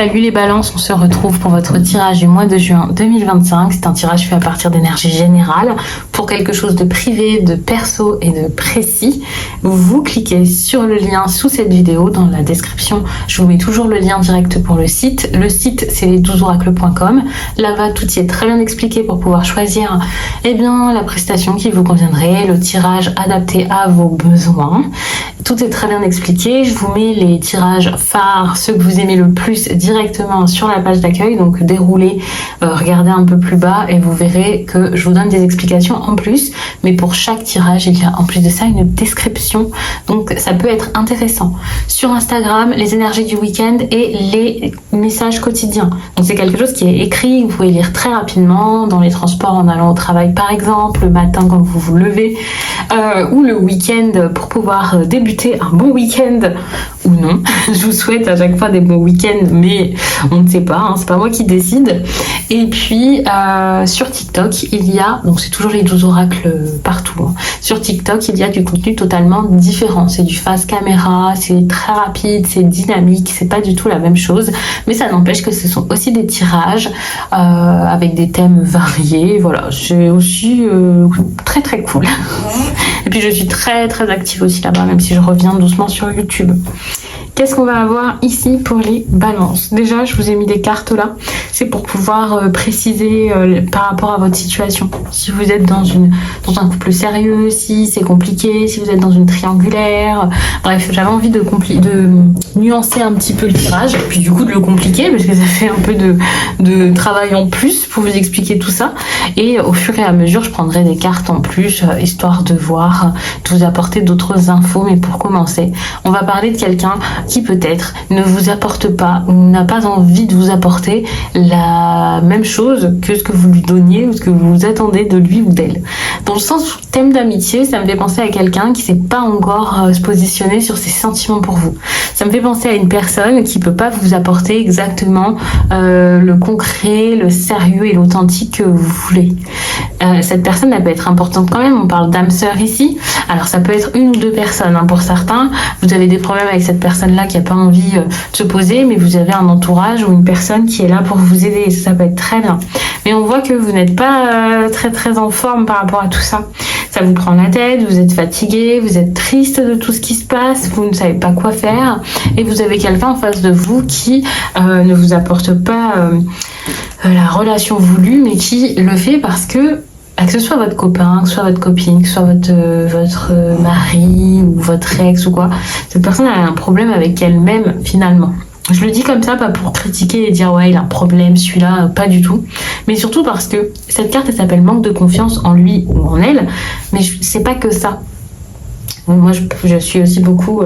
Salut les balances, on se retrouve pour votre tirage du mois de juin 2025. C'est un tirage fait à partir d'énergie générale pour quelque chose de privé, de perso et de précis. Vous cliquez sur le lien sous cette vidéo dans la description. Je vous mets toujours le lien direct pour le site. Le site, c'est les12oracles.com. Là-bas, tout y est très bien expliqué pour pouvoir choisir la prestation qui vous conviendrait, le tirage adapté à vos besoins. Tout est très bien expliqué. Je vous mets les tirages phares, ceux que vous aimez le plus directement sur la page d'accueil. Donc déroulez, regardez un peu plus bas et vous verrez que je vous donne des explications en plus. Mais pour chaque tirage, il y a en plus de ça une description. Donc ça peut être intéressant. Sur Instagram, les énergies du week-end et les messages quotidiens. Donc c'est quelque chose qui est écrit, vous pouvez lire très rapidement dans les transports en allant au travail par exemple, le matin quand vous vous levez, ou le week-end pour pouvoir débuter un bon week-end ou non. Je vous souhaite à chaque fois des bons week-ends, mais on ne sait pas, hein, c'est pas moi qui décide. Et puis sur TikTok, il y a, donc c'est toujours les 12 oracles partout, hein. Sur TikTok, il y a du contenu totalement différent. C'est du face caméra, c'est très rapide, c'est dynamique, c'est pas du tout la même chose, mais ça n'empêche que ce sont aussi des tirages avec des thèmes variés. Voilà, c'est aussi très très cool. Et puis je suis très très active aussi là-bas, même si je reviens doucement sur YouTube. Qu'est-ce qu'on va avoir ici pour les balances? Déjà, je vous ai mis des cartes là. C'est pour pouvoir préciser par rapport à votre situation. Si vous êtes dans un couple sérieux, si c'est compliqué, si vous êtes dans une triangulaire. Bref, j'avais envie de nuancer un petit peu le tirage. Et puis du coup de le compliquer parce que ça fait un peu de travail en plus pour vous expliquer tout ça. Et au fur et à mesure, je prendrai des cartes en plus, histoire de voir, de vous apporter d'autres infos. Mais pour commencer, on va parler de quelqu'un qui peut-être ne vous apporte pas ou n'a pas envie de vous apporter la même chose que ce que vous lui donniez ou ce que vous attendez de lui ou d'elle. Dans le sens où thème d'amitié, ça me fait penser à quelqu'un qui ne sait pas encore se positionner sur ses sentiments pour vous. Ça me fait penser à une personne qui peut pas vous apporter exactement le concret, le sérieux et l'authentique que vous voulez. Cette personne, elle peut être importante quand même. On parle d'âme sœur ici. Alors ça peut être une ou deux personnes, hein. Pour certains, vous avez des problèmes avec cette personne-là qui n'a pas envie de se poser, mais vous avez un entourage ou une personne qui est là pour vous aider. Et ça peut être très bien. Mais on voit que vous n'êtes pas très très en forme par rapport à tout ça. Ça vous prend la tête, vous êtes fatigué, vous êtes triste de tout ce qui se passe, vous ne savez pas quoi faire. Et vous avez quelqu'un en face de vous qui ne vous apporte pas la relation voulue, mais qui le fait parce que ce soit votre copain, que ce soit votre copine, que ce soit votre mari ou votre ex ou quoi, cette personne a un problème avec elle-même finalement. Je le dis comme ça, pas pour critiquer et dire ouais il a un problème celui-là, pas du tout, mais surtout parce que cette carte elle s'appelle manque de confiance en lui ou en elle, mais c'est pas que ça. Moi, je suis aussi beaucoup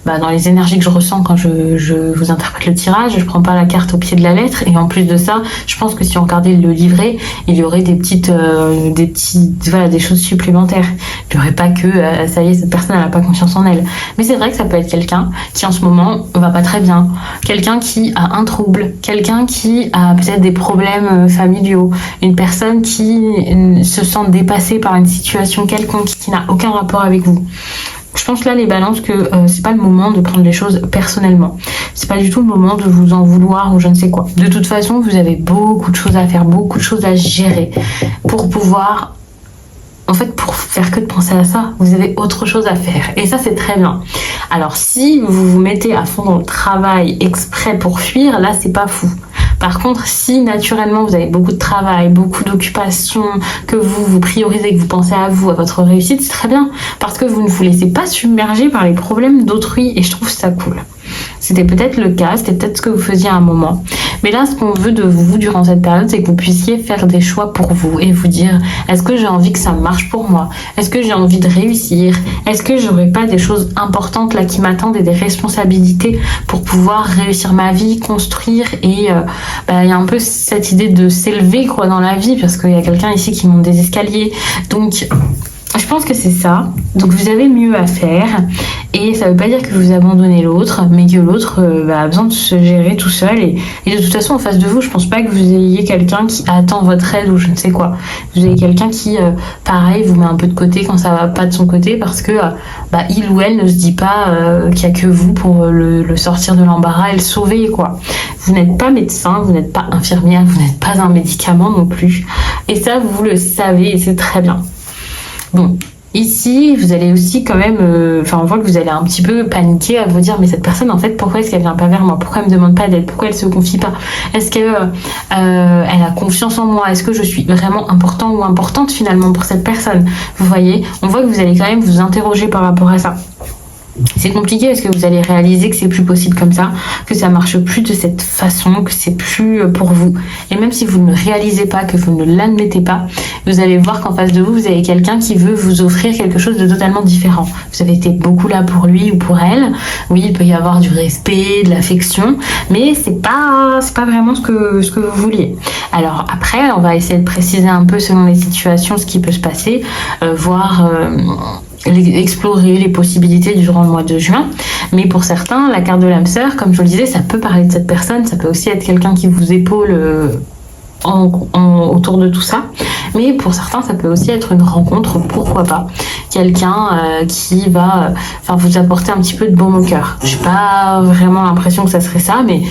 dans les énergies que je ressens quand je vous interprète le tirage. Je prends pas la carte au pied de la lettre. Et en plus de ça, je pense que si on regardait le livret, il y aurait des choses supplémentaires. Il n'y aurait pas que, ça y est, cette personne n'a pas confiance en elle. Mais c'est vrai que ça peut être quelqu'un qui, en ce moment, va pas très bien. Quelqu'un qui a un trouble. Quelqu'un qui a peut-être des problèmes familiaux. Une personne qui se sent dépassée par une situation quelconque qui n'a aucun rapport avec vous. Je pense là les balances que c'est pas le moment de prendre les choses personnellement. C'est pas du tout le moment de vous en vouloir ou je ne sais quoi. De toute façon, vous avez beaucoup de choses à faire, beaucoup de choses à gérer pour pouvoir... En fait, pour faire que de penser à ça, vous avez autre chose à faire. Et ça, c'est très bien. Alors, si vous vous mettez à fond dans le travail exprès pour fuir, là, c'est pas fou. Par contre, si naturellement vous avez beaucoup de travail, beaucoup d'occupations, que vous priorisez, que vous pensez à vous, à votre réussite, c'est très bien. Parce que vous ne vous laissez pas submerger par les problèmes d'autrui. Et je trouve ça cool. C'était peut-être le cas, c'était peut-être ce que vous faisiez à un moment. Mais là, ce qu'on veut de vous durant cette période, c'est que vous puissiez faire des choix pour vous et vous dire, est-ce que j'ai envie que ça marche pour moi? Est-ce que j'ai envie de réussir? Est-ce que j'aurais pas des choses importantes là qui m'attendent et des responsabilités pour pouvoir réussir ma vie, construire? Et il y a un peu cette idée de s'élever quoi dans la vie, parce qu'il y a quelqu'un ici qui monte des escaliers. Donc Je pense que c'est ça. Donc vous avez mieux à faire. Et ça veut pas dire que vous abandonnez l'autre, mais que l'autre a besoin de se gérer tout seul. Et de toute façon, en face de vous, je pense pas que vous ayez quelqu'un qui attend votre aide ou je ne sais quoi. Vous avez quelqu'un qui, pareil, vous met un peu de côté quand ça va pas de son côté parce que il ou elle ne se dit pas qu'il y a que vous pour le sortir de l'embarras et le sauver, quoi. Vous n'êtes pas médecin, vous n'êtes pas infirmière, vous n'êtes pas un médicament non plus. Et ça, vous le savez et c'est très bien. Bon, ici, vous allez aussi quand même... on voit que vous allez un petit peu paniquer à vous dire, mais cette personne, en fait, pourquoi est-ce qu'elle vient pas vers moi? Pourquoi elle me demande pas d'aide? Pourquoi elle se confie pas? Est-ce qu'elle a confiance en moi? Est-ce que je suis vraiment important ou importante finalement pour cette personne? Vous voyez, on voit que vous allez quand même vous interroger par rapport à ça. C'est compliqué parce que vous allez réaliser que c'est plus possible comme ça, que ça marche plus de cette façon, que c'est plus pour vous. Et même si vous ne réalisez pas, que vous ne l'admettez pas, vous allez voir qu'en face de vous, vous avez quelqu'un qui veut vous offrir quelque chose de totalement différent. Vous avez été beaucoup là pour lui ou pour elle. Oui, il peut y avoir du respect, de l'affection, mais c'est pas vraiment ce que vous vouliez. Alors après, on va essayer de préciser un peu selon les situations ce qui peut se passer, voir explorer les possibilités durant le mois de juin. Mais pour certains, la carte de l'âme sœur, comme je le disais, ça peut parler de cette personne, ça peut aussi être quelqu'un qui vous épaule autour de tout ça. Mais pour certains, ça peut aussi être une rencontre, pourquoi pas. Quelqu'un qui va vous apporter un petit peu de baume au cœur. J'ai pas vraiment l'impression que ça serait ça, mais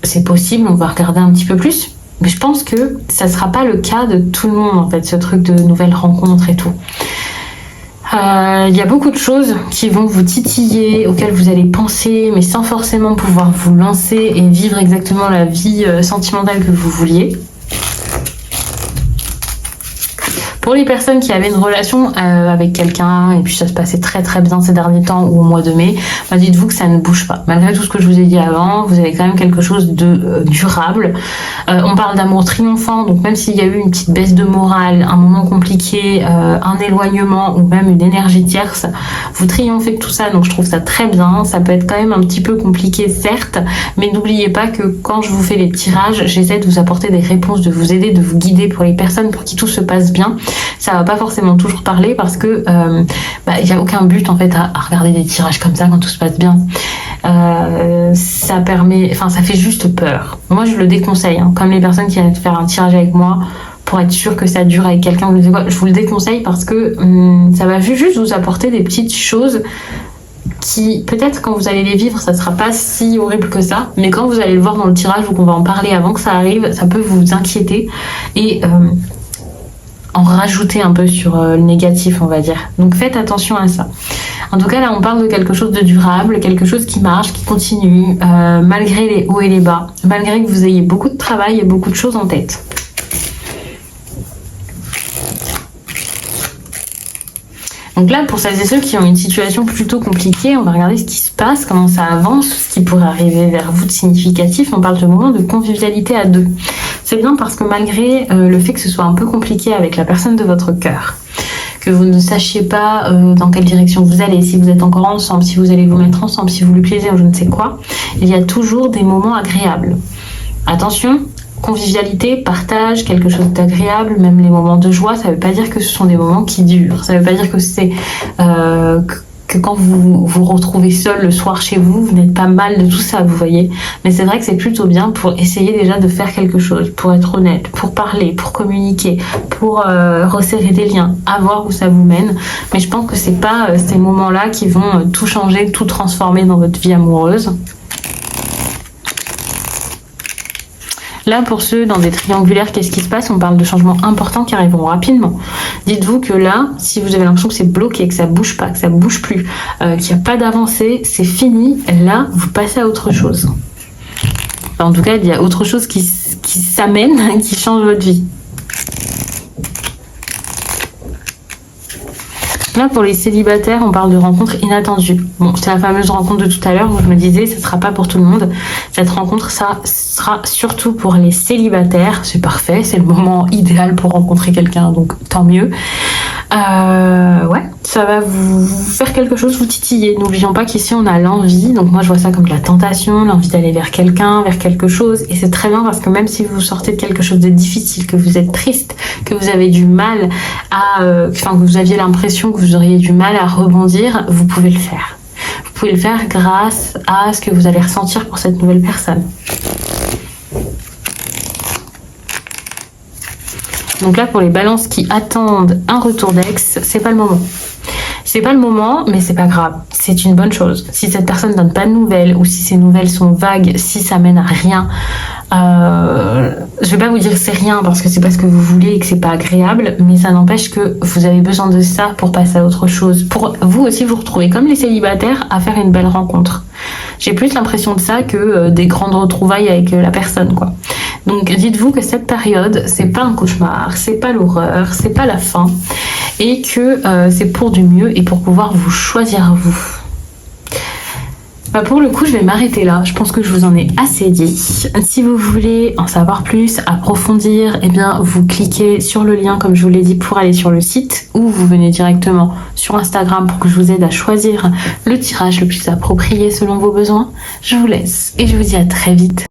c'est possible, on va regarder un petit peu plus. Mais je pense que ça sera pas le cas de tout le monde, en fait, ce truc de nouvelles rencontres et tout. Il y a beaucoup de choses qui vont vous titiller, auxquelles vous allez penser, mais sans forcément pouvoir vous lancer et vivre exactement la vie sentimentale que vous vouliez. Pour les personnes qui avaient une relation avec quelqu'un et puis ça se passait très très bien ces derniers temps ou au mois de mai, dites-vous que ça ne bouge pas. Malgré tout ce que je vous ai dit avant, vous avez quand même quelque chose de durable. On parle d'amour triomphant, donc même s'il y a eu une petite baisse de morale, un moment compliqué, un éloignement ou même une énergie tierce, vous triomphez de tout ça, donc je trouve ça très bien. Ça peut être quand même un petit peu compliqué certes, mais n'oubliez pas que quand je vous fais les tirages, j'essaie de vous apporter des réponses, de vous aider, de vous guider pour les personnes pour qui tout se passe bien. Ça va pas forcément toujours parler parce que y a aucun but en fait à regarder des tirages comme ça quand tout se passe bien. Ça fait juste peur. Moi je le déconseille, comme les personnes qui viennent faire un tirage avec moi pour être sûr que ça dure avec quelqu'un, je vous le déconseille parce que ça va juste vous apporter des petites choses qui, peut-être quand vous allez les vivre, ça sera pas si horrible que ça, mais quand vous allez le voir dans le tirage ou qu'on va en parler avant que ça arrive, ça peut vous inquiéter et en rajouter un peu sur le négatif, on va dire. Donc faites attention à ça. En tout cas, là, on parle de quelque chose de durable, quelque chose qui marche, qui continue, malgré les hauts et les bas, malgré que vous ayez beaucoup de travail et beaucoup de choses en tête. Donc là, pour celles et ceux qui ont une situation plutôt compliquée, on va regarder ce qui se passe, comment ça avance, ce qui pourrait arriver vers vous de significatif. On parle de moments de convivialité à deux. C'est bien parce que malgré le fait que ce soit un peu compliqué avec la personne de votre cœur, que vous ne sachiez pas dans quelle direction vous allez, si vous êtes encore ensemble, si vous allez vous mettre ensemble, si vous lui plaisez ou je ne sais quoi, il y a toujours des moments agréables. Attention, convivialité, partage, quelque chose d'agréable, même les moments de joie, ça ne veut pas dire que ce sont des moments qui durent. Ça ne veut pas dire que c'est que quand vous vous retrouvez seul le soir chez vous, vous n'êtes pas mal de tout ça, vous voyez. Mais c'est vrai que c'est plutôt bien pour essayer déjà de faire quelque chose, pour être honnête, pour parler, pour communiquer, pour resserrer des liens, à voir où ça vous mène. Mais je pense que c'est pas ces moments-là qui vont tout changer, tout transformer dans votre vie amoureuse. Là, pour ceux dans des triangulaires, qu'est-ce qui se passe? On parle de changements importants qui arriveront rapidement. Dites-vous que là, si vous avez l'impression que c'est bloqué, que ça bouge pas, que ça bouge plus, qu'il n'y a pas d'avancée, c'est fini. Là, vous passez à autre chose. Enfin, en tout cas, il y a autre chose qui s'amène, qui change votre vie. Là, pour les célibataires, on parle de rencontres inattendues. Bon, c'est la fameuse rencontre de tout à l'heure où je me disais, ça sera pas pour tout le monde. Cette rencontre, ça sera surtout pour les célibataires. C'est parfait, c'est le moment idéal pour rencontrer quelqu'un, donc tant mieux. Ouais, ça va vous faire quelque chose, vous titiller. N'oublions pas qu'ici on a l'envie, donc moi je vois ça comme de la tentation, l'envie d'aller vers quelqu'un, vers quelque chose, et c'est très bien parce que même si vous sortez de quelque chose de difficile, que vous êtes triste, que vous avez du mal à, que vous aviez l'impression que vous auriez du mal à rebondir, vous pouvez le faire. Vous pouvez le faire grâce à ce que vous allez ressentir pour cette nouvelle personne. Donc là, pour les balances qui attendent un retour d'ex, c'est pas le moment. C'est pas le moment, mais c'est pas grave. C'est une bonne chose. Si cette personne donne pas de nouvelles ou si ces nouvelles sont vagues, si ça mène à rien, je vais pas vous dire que c'est rien parce que c'est pas ce que vous voulez et que c'est pas agréable, mais ça n'empêche que vous avez besoin de ça pour passer à autre chose. Pour vous aussi vous retrouver comme les célibataires à faire une belle rencontre. J'ai plus l'impression de ça que des grandes retrouvailles avec la personne, quoi. Donc dites-vous que cette période, c'est pas un cauchemar, c'est pas l'horreur, c'est pas la fin, et que c'est pour du mieux et pour pouvoir vous choisir vous. Pour le coup, je vais m'arrêter là. Je pense que je vous en ai assez dit. Si vous voulez en savoir plus, approfondir, eh bien, vous cliquez sur le lien, comme je vous l'ai dit, pour aller sur le site, ou vous venez directement sur Instagram pour que je vous aide à choisir le tirage le plus approprié selon vos besoins. Je vous laisse et je vous dis à très vite.